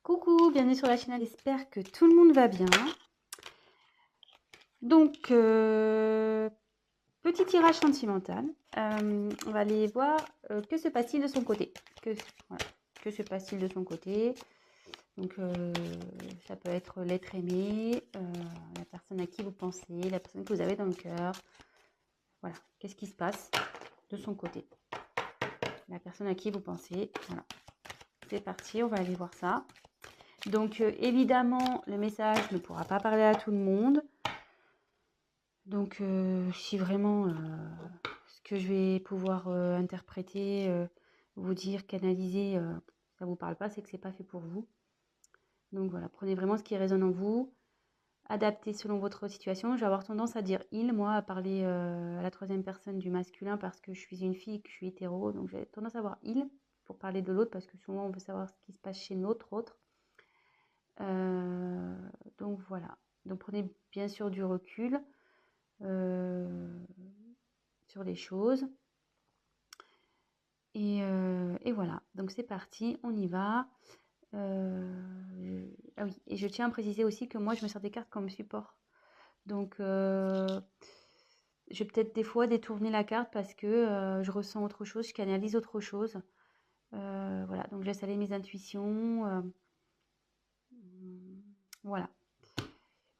Coucou, bienvenue sur la chaîne, j'espère que tout le monde va bien. Donc, petit tirage sentimental. On va aller voir que se passe-t-il de son côté. Que se passe-t-il de son côté. Donc, ça peut être l'être aimé, la personne à qui vous pensez, la personne que vous avez dans le cœur. Voilà, qu'est-ce qui se passe de son côté. La personne à qui vous pensez. Voilà, c'est parti, on va aller voir ça. Donc, évidemment, le message ne pourra pas parler à tout le monde. Donc, si vraiment ce que je vais pouvoir interpréter, vous dire, canaliser, ça ne vous parle pas, c'est que ce n'est pas fait pour vous. Donc voilà, prenez vraiment ce qui résonne en vous, adaptez selon votre situation. Je vais avoir tendance à dire « il », moi, à parler à la troisième personne du masculin parce que je suis une fille, que je suis hétéro. Donc j'ai tendance à avoir « il » pour parler de l'autre parce que souvent on veut savoir ce qui se passe chez notre autre. Donc voilà, donc prenez bien sûr du recul sur les choses. Et voilà, donc c'est parti, on y va. Ah oui, et je tiens à préciser aussi que moi, je me sers des cartes comme support. Donc, je vais peut-être des fois détourner la carte parce que je ressens autre chose, je canalise autre chose. Voilà, donc je laisse aller mes intuitions. Voilà.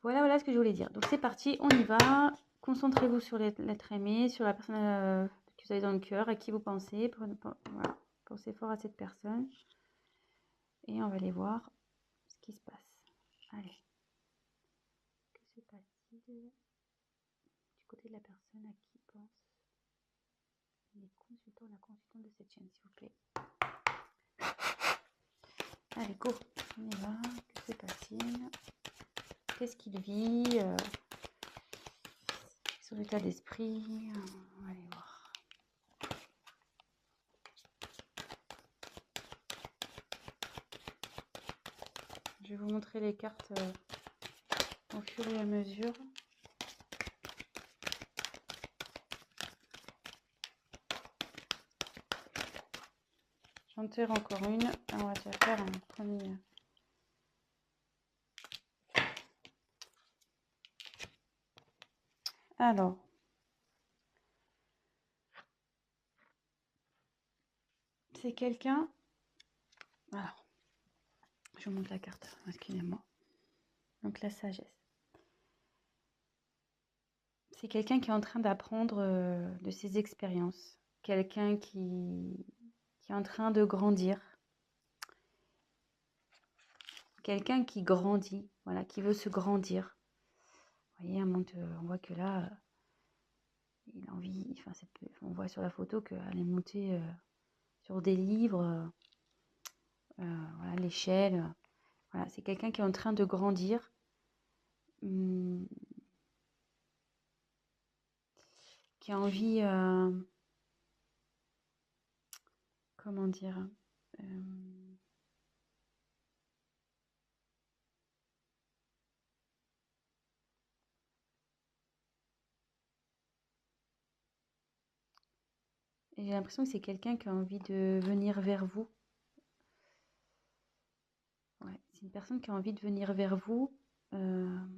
Voilà ce que je voulais dire. Donc c'est parti, on y va. Concentrez-vous sur l'être aimé, sur la personne que vous avez dans le cœur, à qui vous pensez. Voilà. Pensez fort à cette personne. Et on va aller voir ce qui se passe. Allez. Que se passe-t-il du côté de la personne à qui pense les consultants, la consultante de cette chaîne, s'il vous plaît. Allez, go. On y va. Que se passe-t-il? Qu'est-ce qu'il vit son état d'esprit. On va aller voir. Je vais vous montrer les cartes au fur et à mesure. J'en tire encore une. On va déjà faire un premier. Alors. C'est quelqu'un. Alors. Je vous montre la carte. Excusez-moi. Donc la sagesse. C'est quelqu'un qui est en train d'apprendre de ses expériences. Quelqu'un qui est en train de grandir. Quelqu'un qui grandit, voilà, qui veut se grandir. Vous voyez, on voit que là, il a envie, enfin, on voit sur la photo qu'elle est montée sur des livres, voilà, l'échelle. Voilà, c'est quelqu'un qui est en train de grandir. Qui a envie, comment dire, j'ai l'impression que c'est quelqu'un qui a envie de venir vers vous. Ouais, c'est une personne qui a envie de venir vers vous. Bon,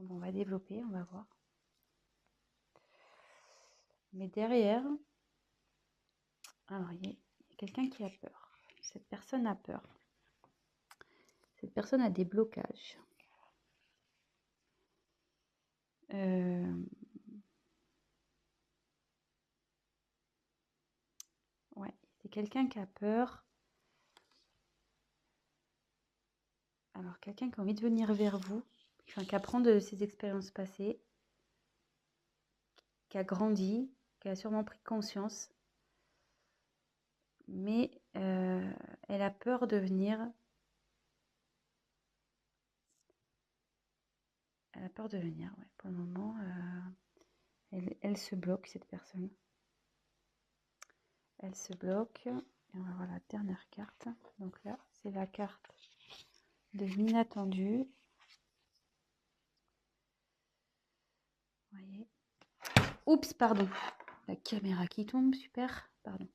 on va développer, on va voir. Mais derrière, alors il y a quelqu'un qui a peur. Cette personne a peur. Cette personne a des blocages. Ouais, c'est quelqu'un qui a peur. Alors, quelqu'un qui a envie de venir vers vous, enfin, qui apprend de ses expériences passées, qui a grandi, qui a sûrement pris conscience, mais elle a peur de venir. Elle a peur de venir, ouais. Pour le moment, elle se bloque, cette personne. Elle se bloque. Et on va voir la dernière carte. Donc là, c'est la carte de l'inattendu. Vous voyez. Oups, pardon. La caméra qui tombe, super. Pardon.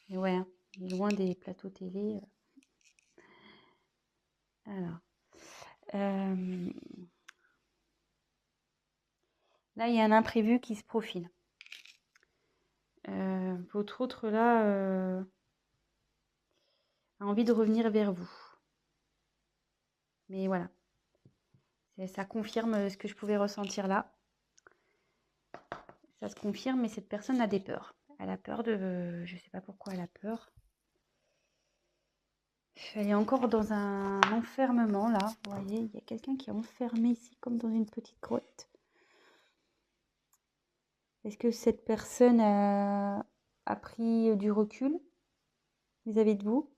Et ouais, hein. loin des plateaux télé. Alors, là, il y a un imprévu qui se profile. Votre autre, là, a envie de revenir vers vous. Mais voilà, ça confirme ce que je pouvais ressentir là. Ça se confirme, mais cette personne a des peurs. Elle a peur de... Je ne sais pas pourquoi elle a peur. Elle est encore dans un enfermement, là. Vous voyez, il y a quelqu'un qui est enfermé ici, comme dans une petite grotte. Est-ce que cette personne a pris du recul vis-à-vis de vous?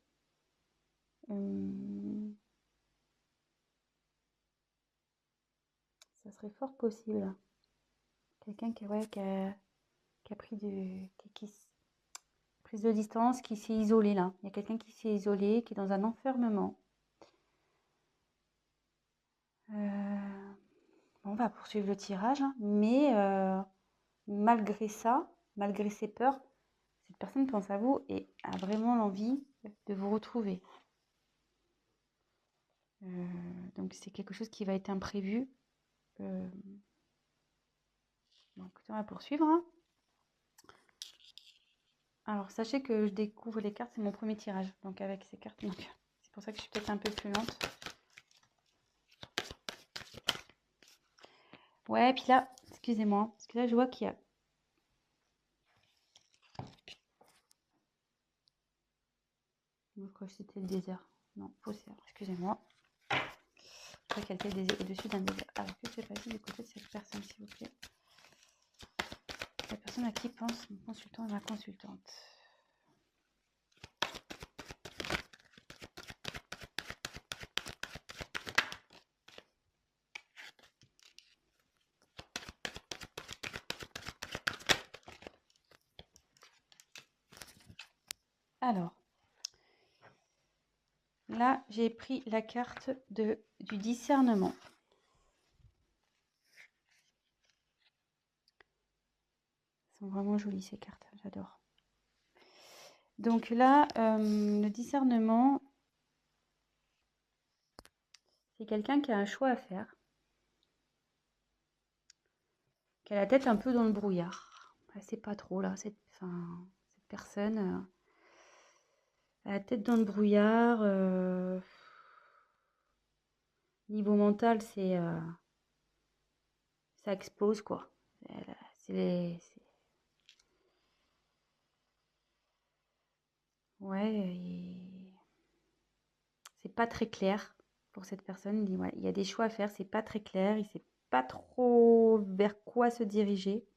Ça serait fort possible. Quelqu'un qui a pris prise de distance, qui s'est isolé là. Il y a quelqu'un qui s'est isolé, qui est dans un enfermement. On va poursuivre le tirage, hein, mais malgré ça, malgré ses peurs, cette personne pense à vous et a vraiment l'envie de vous retrouver. Donc c'est quelque chose qui va être imprévu. Donc on va poursuivre. Hein. Alors sachez que je découvre les cartes, c'est mon premier tirage. Donc avec ces cartes, c'est pour ça que je suis peut-être un peu plus lente. Ouais, puis là, excusez-moi, parce que là je vois qu'il y a... Je crois que c'était le désert. Non, faussaire, excusez-moi. Je crois qu'elle était au-dessus d'un désert. Alors que c'est passé du côté de cette personne, s'il vous plaît? La personne à qui pense mon consultant et ma consultante. Alors, là, j'ai pris la carte du discernement. Elles sont vraiment jolies ces cartes, j'adore. Donc là, le discernement, c'est quelqu'un qui a un choix à faire, qui a la tête un peu dans le brouillard. Elle ne sait pas trop là, cette personne a la tête dans le brouillard. Niveau mental, ça explose quoi. Ouais, c'est pas très clair pour cette personne. Il dit, ouais, il y a des choix à faire, c'est pas très clair, il sait pas trop vers quoi se diriger.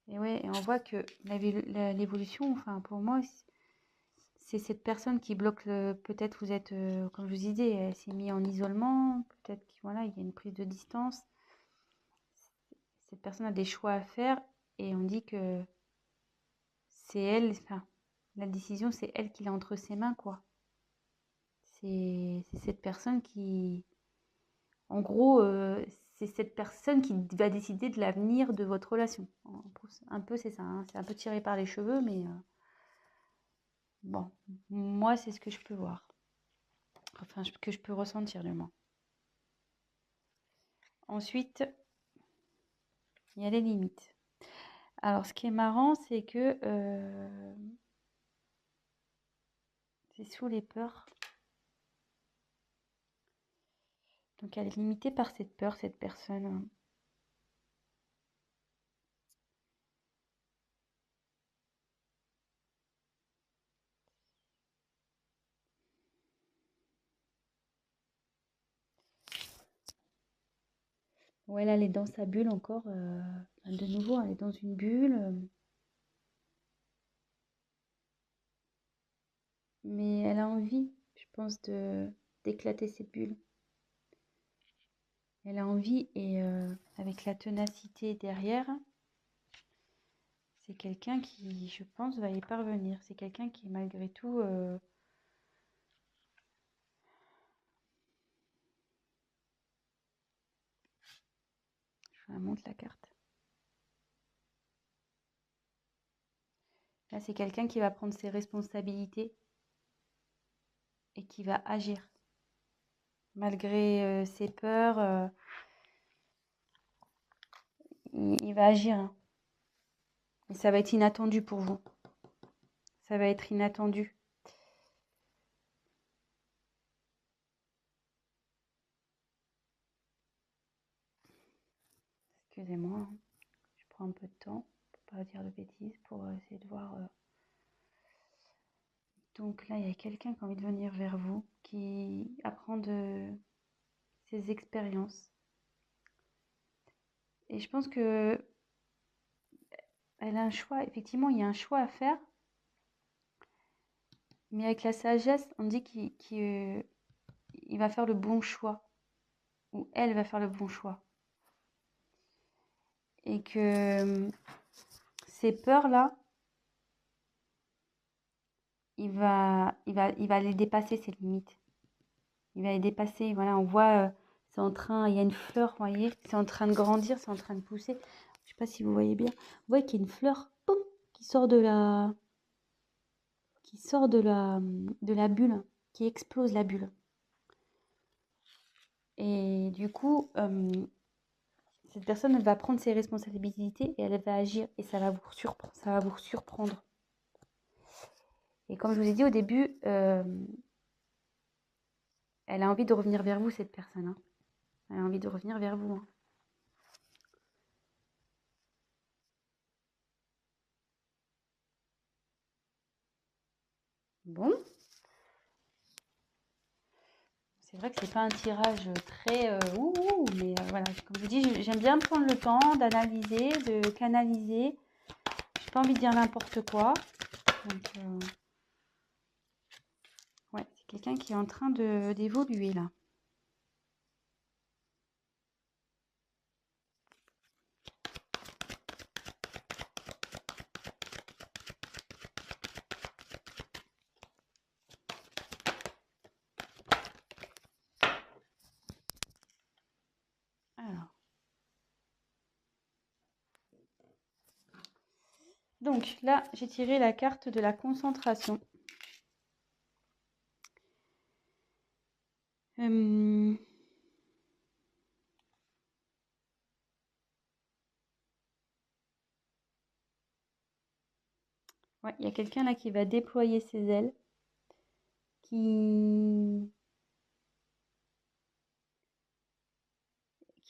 Et ouais, et on voit que l'évolution, enfin pour moi, c'est cette personne qui bloque peut-être vous êtes, comme je vous disais, elle s'est mise en isolement, peut-être qu'il voilà, il y a une prise de distance. Cette personne a des choix à faire et on dit que c'est elle, enfin, la décision, c'est elle qui l'a entre ses mains, quoi. C'est cette personne qui, en gros, c'est cette personne qui va décider de l'avenir de votre relation. Un peu, c'est ça, hein. C'est un peu tiré par les cheveux, mais bon, moi, c'est ce que je peux voir. Enfin, que je peux ressentir, du moins. Ensuite, il y a les limites. Alors, ce qui est marrant, c'est que c'est sous les peurs. Donc, elle est limitée par cette peur, cette personne. Ouais, là, elle est dans sa bulle encore. De nouveau, elle est dans une bulle. Mais elle a envie, je pense, d'éclater cette bulle. Elle a envie et avec la ténacité derrière, c'est quelqu'un qui, je pense, va y parvenir. C'est quelqu'un qui, malgré tout, je vous montre la carte. Là, c'est quelqu'un qui va prendre ses responsabilités et qui va agir. Malgré ses peurs, il va agir. Hein. Et ça va être inattendu pour vous. Ça va être inattendu. Excusez-moi, hein. Je prends un peu de temps pour pas dire de bêtises, pour essayer de voir. Donc là, il y a quelqu'un qui a envie de venir vers vous, qui apprend de ses expériences. Et je pense que elle a un choix. Effectivement, il y a un choix à faire. Mais avec la sagesse, on dit qu'il va faire le bon choix. Ou elle va faire le bon choix. Et que ces peurs-là, il va les dépasser, ces limites. Il va les dépasser. Voilà, on voit, c'est en train, il y a une fleur, vous voyez, c'est en train de grandir, c'est en train de pousser. Je sais pas si vous voyez bien. Vous voyez qu'il y a une fleur, poum, qui sort de la bulle, qui explose la bulle. Et du coup, cette personne elle va prendre ses responsabilités et elle va agir et ça va vous surprendre. Et comme je vous ai dit au début, elle a envie de revenir vers vous, cette personne. Hein. Elle a envie de revenir vers vous. Hein. Bon. C'est vrai que c'est pas un tirage très mais voilà, comme je vous dis, j'aime bien prendre le temps d'analyser, de canaliser. J'ai pas envie de dire n'importe quoi. Donc, ouais, c'est quelqu'un qui est en train d'évoluer là. Alors. Donc là, j'ai tiré la carte de la concentration. Ouais, il y a quelqu'un là qui va déployer ses ailes, qui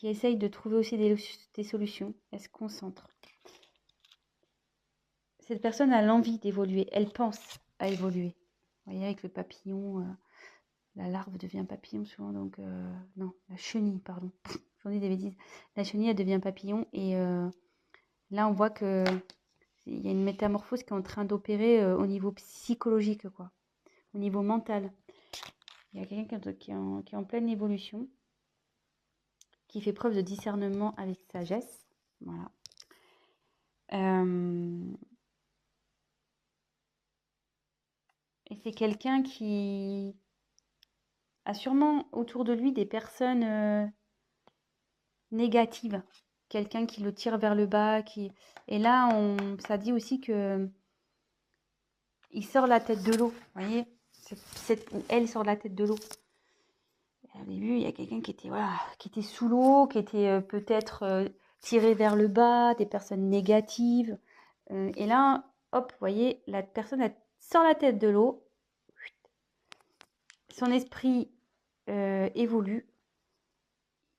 essaye de trouver aussi des solutions. Elle se concentre. Cette personne a l'envie d'évoluer. Elle pense à évoluer. Vous voyez, avec le papillon, la larve devient papillon souvent. Donc, non, la chenille, pardon. J'en dis des bêtises. La chenille, elle devient papillon. Et là, on voit que il y a une métamorphose qui est en train d'opérer au niveau psychologique, quoi. Au niveau mental. Il y a quelqu'un qui est en pleine évolution, qui fait preuve de discernement avec sagesse. Voilà. Et c'est quelqu'un qui a sûrement autour de lui des personnes négatives. Quelqu'un qui le tire vers le bas. Et là, ça dit aussi que il sort la tête de l'eau. Vous voyez, elle sort la tête de l'eau. Au début, il y a quelqu'un qui était sous l'eau, qui était peut-être tiré vers le bas, des personnes négatives. Et là, hop, vous voyez, la personne elle sort la tête de l'eau. Son esprit évolue.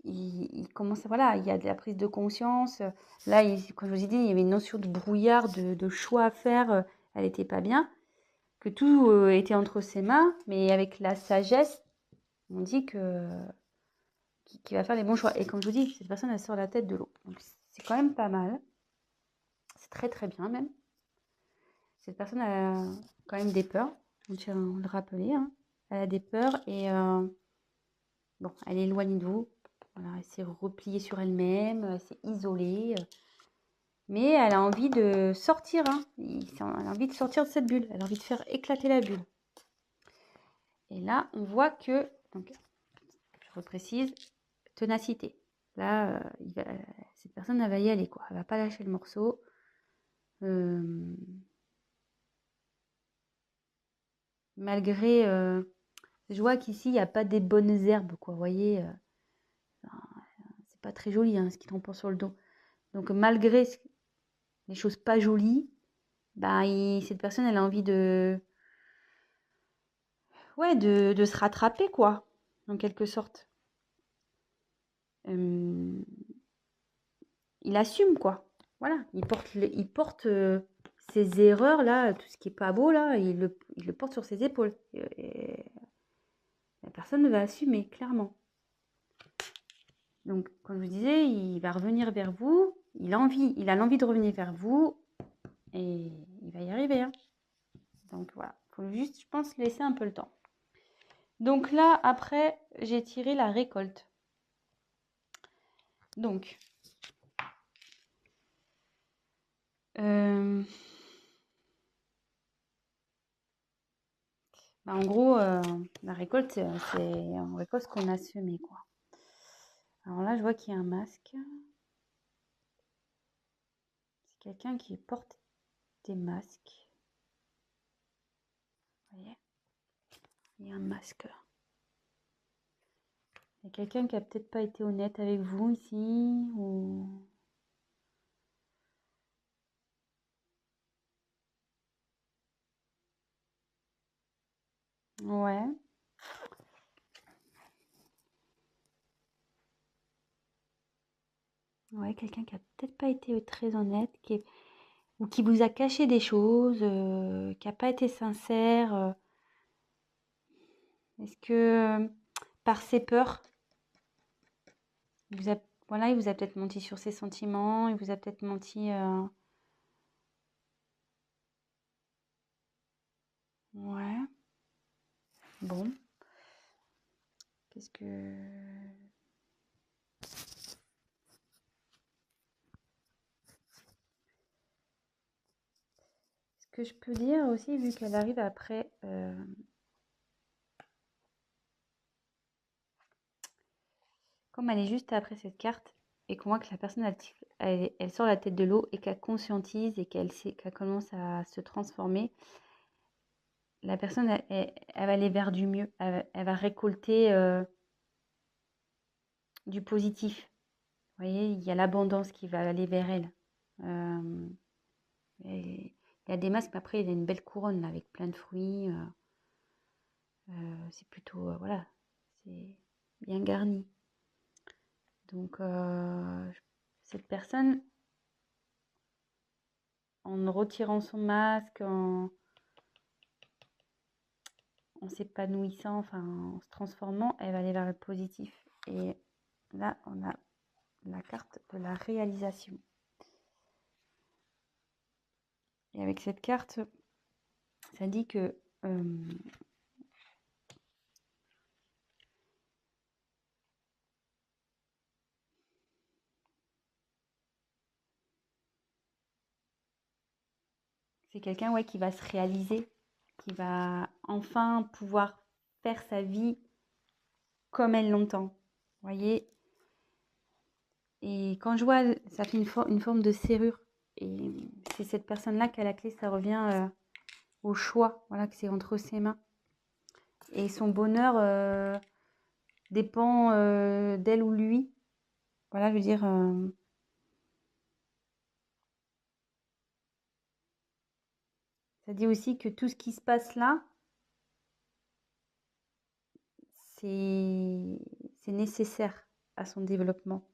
Il commence à, voilà, il y a de la prise de conscience. Là, comme je vous ai dit, il y avait une notion de brouillard, de choix à faire. Elle n'était pas bien. Que tout était entre ses mains, mais avec la sagesse, on dit qu'il va faire les bons choix. Et comme je vous dis, cette personne, elle sort la tête de l'eau. Donc, c'est quand même pas mal. C'est très, très bien même. Cette personne a quand même des peurs. On tient à le rappeler. Hein. Elle a des peurs et bon, elle est éloignée de vous. Voilà, elle s'est repliée sur elle-même. Elle s'est isolée. Mais elle a envie de sortir, hein. Elle a envie de sortir de cette bulle. Elle a envie de faire éclater la bulle. Et là, on voit que, donc, je reprécise, ténacité. Là, cette personne, elle va y aller, quoi. Elle va pas lâcher le morceau. Malgré, je vois qu'ici, il n'y a pas des bonnes herbes, quoi. Vous voyez, c'est pas très joli, hein, ce qui tombe sur le dos. Donc, malgré les choses pas jolies, bah, cette personne, elle a envie ouais, de se rattraper, quoi, en quelque sorte. Il assume, quoi. Voilà, il porte ses erreurs, là, tout ce qui est pas beau, là, il le porte sur ses épaules. Et la personne va assumer, clairement. Donc, comme je vous disais, il va revenir vers vous. Il a l'envie de revenir vers vous. Et il va y arriver, hein. Donc, voilà. Il faut juste, je pense, laisser un peu le temps. Donc là, après, j'ai tiré la récolte. Donc, bah, en gros, la récolte, c'est on récolte ce qu'on a semé, quoi. Alors là, je vois qu'il y a un masque. C'est quelqu'un qui porte des masques. Vous voyez? Il y a un masque là. Il y a quelqu'un qui a peut-être pas été honnête avec vous ici, ou... Ouais. Ouais, quelqu'un qui a peut-être pas été très honnête, ou qui vous a caché des choses, qui a pas été sincère. Est-ce que par ses peurs, voilà, il vous a peut-être menti sur ses sentiments, il vous a peut-être menti. Ouais. Bon. Qu'est-ce que ce que je peux dire aussi, vu qu'elle arrive après, comme elle est juste après cette carte, et qu'on voit que la personne elle sort la tête de l'eau et qu'elle conscientise et qu'elle commence à se transformer, la personne elle va aller vers du mieux, elle va récolter du positif. Vous voyez, il y a l'abondance qui va aller vers elle. Il y a des masques, mais après il y a une belle couronne là, avec plein de fruits. C'est plutôt, voilà, c'est bien garni. Donc, cette personne, en retirant son masque, en s'épanouissant, enfin, en se transformant, elle va aller vers le positif. Et là, on a la carte de la réalisation. Et avec cette carte, ça dit que c'est quelqu'un, ouais, qui va se réaliser, qui va enfin pouvoir faire sa vie comme elle l'entend. Vous voyez? Et quand je vois, ça fait une forme de serrure. Et c'est cette personne-là qui a la clé, ça revient au choix, voilà, que c'est entre ses mains. Et son bonheur dépend d'elle ou lui. Voilà, je veux dire, ça dit aussi que tout ce qui se passe là, c'est nécessaire à son développement.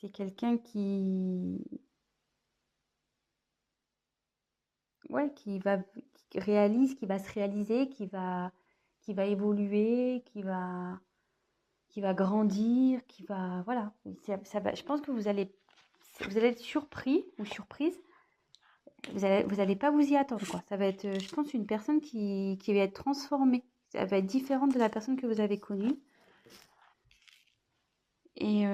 C'est quelqu'un ouais, qui réalise, qui va se réaliser, qui va évoluer, qui va grandir, qui va, voilà. Je pense que vous allez être surpris ou surprise. Vous allez pas vous y attendre, quoi. Ça va être, je pense, une personne qui va être transformée. Ça va être différente de la personne que vous avez connue. Et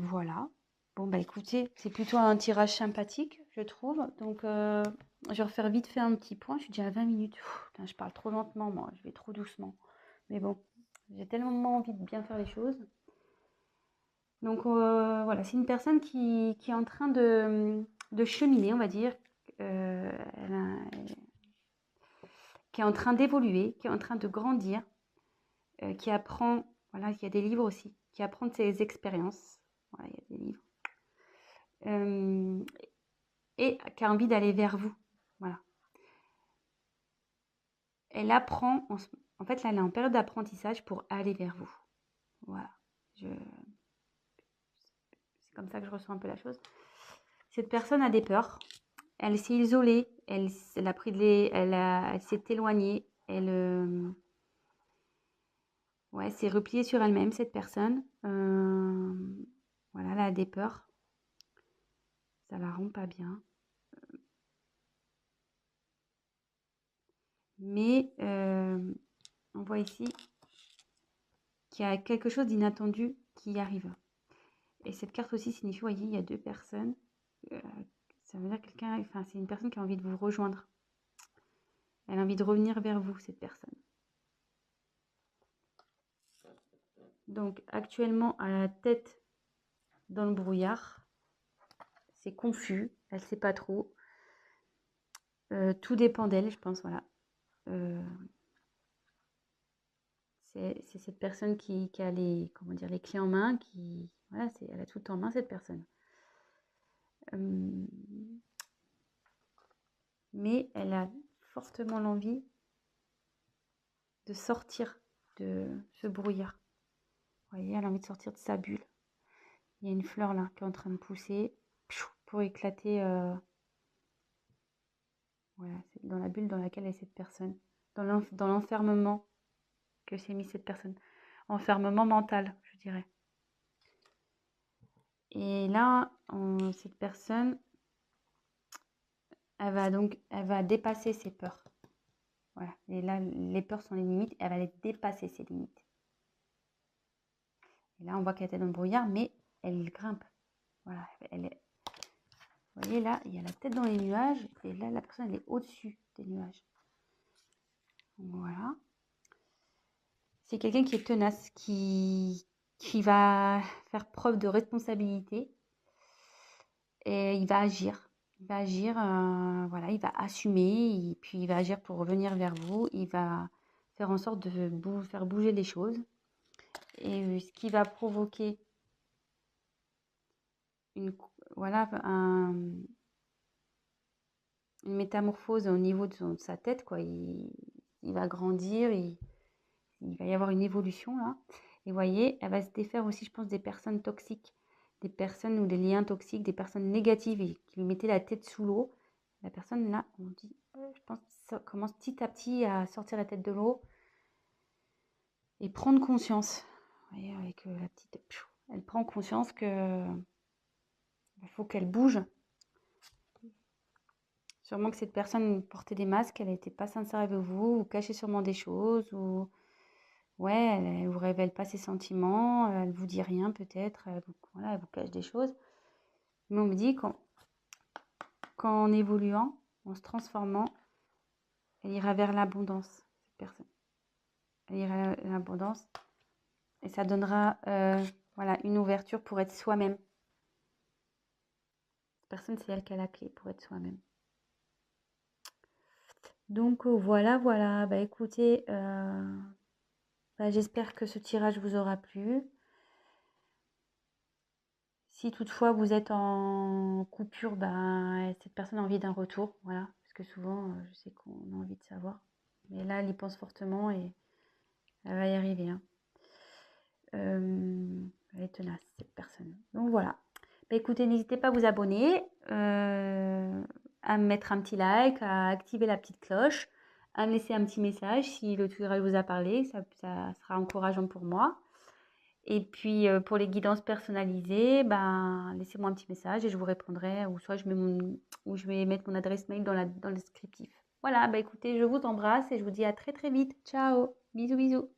voilà. Bon, bah écoutez, c'est plutôt un tirage sympathique, je trouve. Donc, je vais refaire vite fait un petit point. Je suis déjà à 20 minutes. Putain, je parle trop lentement, moi. Je vais trop doucement. Mais bon, j'ai tellement envie de bien faire les choses. Donc, voilà, c'est une personne qui est en train de cheminer, on va dire. Elle qui est en train d'évoluer, qui est en train de grandir, qui apprend, voilà, il y a des livres aussi, qui apprend de ses expériences. Voilà, il y a des livres. Et qui a envie d'aller vers vous. Voilà. Elle apprend, en fait, là, elle est en période d'apprentissage pour aller vers vous. Voilà. C'est comme ça que je ressens un peu la chose. Cette personne a des peurs. Elle s'est isolée. Elle a pris elle s'est éloignée. Elle ouais, s'est repliée sur elle-même, cette personne. Voilà, elle a des peurs. Ça la rend pas bien. Mais on voit ici qu'il y a quelque chose d'inattendu qui arrive. Et cette carte aussi signifie, vous voyez, il y a deux personnes. Ça veut dire quelqu'un, enfin, c'est une personne qui a envie de vous rejoindre. Elle a envie de revenir vers vous, cette personne. Donc, actuellement, à la tête dans le brouillard, c'est confus, elle ne sait pas trop. Tout dépend d'elle, je pense, voilà. C'est cette personne qui a les, comment dire, les clés en main, voilà, elle a tout en main, cette personne. Mais elle a fortement l'envie de sortir de ce brouillard. Vous voyez, elle a envie de sortir de sa bulle. Il y a une fleur là qui est en train de pousser pour éclater. Voilà, c'est dans la bulle dans laquelle est cette personne. Dans l'enfermement que s'est mis cette personne. Enfermement mental, je dirais. Et là, cette personne, elle va dépasser ses peurs. Voilà. Et là, les peurs sont les limites. Elle va les dépasser, ses limites. Et là, on voit qu'elle était dans le brouillard, mais elle grimpe. Voilà. Vous voyez, là, il y a la tête dans les nuages. Et là, la personne, elle est au-dessus des nuages. Voilà. C'est quelqu'un qui est tenace, qui va faire preuve de responsabilité. Et il va agir. Il va agir, voilà, il va assumer. Et puis, il va agir pour revenir vers vous. Il va faire en sorte de faire bouger les choses. Et ce qui va provoquer voilà, une métamorphose au niveau de sa tête, quoi. Il va grandir, il va y avoir une évolution là. Et vous voyez, elle va se défaire aussi, je pense, des personnes toxiques, des personnes ou des liens toxiques, des personnes négatives et qui lui mettaient la tête sous l'eau. La personne là, on dit, je pense, ça commence petit à petit à sortir la tête de l'eau et prendre conscience. Vous voyez, avec la petite, elle prend conscience que il faut qu'elle bouge. Sûrement que cette personne portait des masques, elle n'était pas sincère avec vous, ou cachait sûrement des choses, ou ouais, elle ne vous révèle pas ses sentiments, elle ne vous dit rien peut-être, voilà, elle vous cache des choses. Mais on me dit qu'en évoluant, en se transformant, elle ira vers l'abondance, cette personne. Elle ira vers l'abondance et ça donnera voilà, une ouverture pour être soi-même. Cette personne, c'est elle qui a la clé pour être soi-même. Donc voilà, voilà. Bah écoutez, bah, j'espère que ce tirage vous aura plu. Si toutefois vous êtes en coupure, bah, cette personne a envie d'un retour, voilà. Parce que souvent, je sais qu'on a envie de savoir. Mais là, elle y pense fortement et elle va y arriver, hein. Elle est tenace, cette personne. Donc voilà. Bah, écoutez, n'hésitez pas à vous abonner, à me mettre un petit like, à activer la petite cloche, à me laisser un petit message si le tirage vous a parlé, ça sera encourageant pour moi. Et puis pour les guidances personnalisées, ben, laissez-moi un petit message et je vous répondrai, ou soit je vais mettre mon adresse mail dans le descriptif. Voilà, bah écoutez, je vous embrasse et je vous dis à très très vite. Ciao, bisous bisous.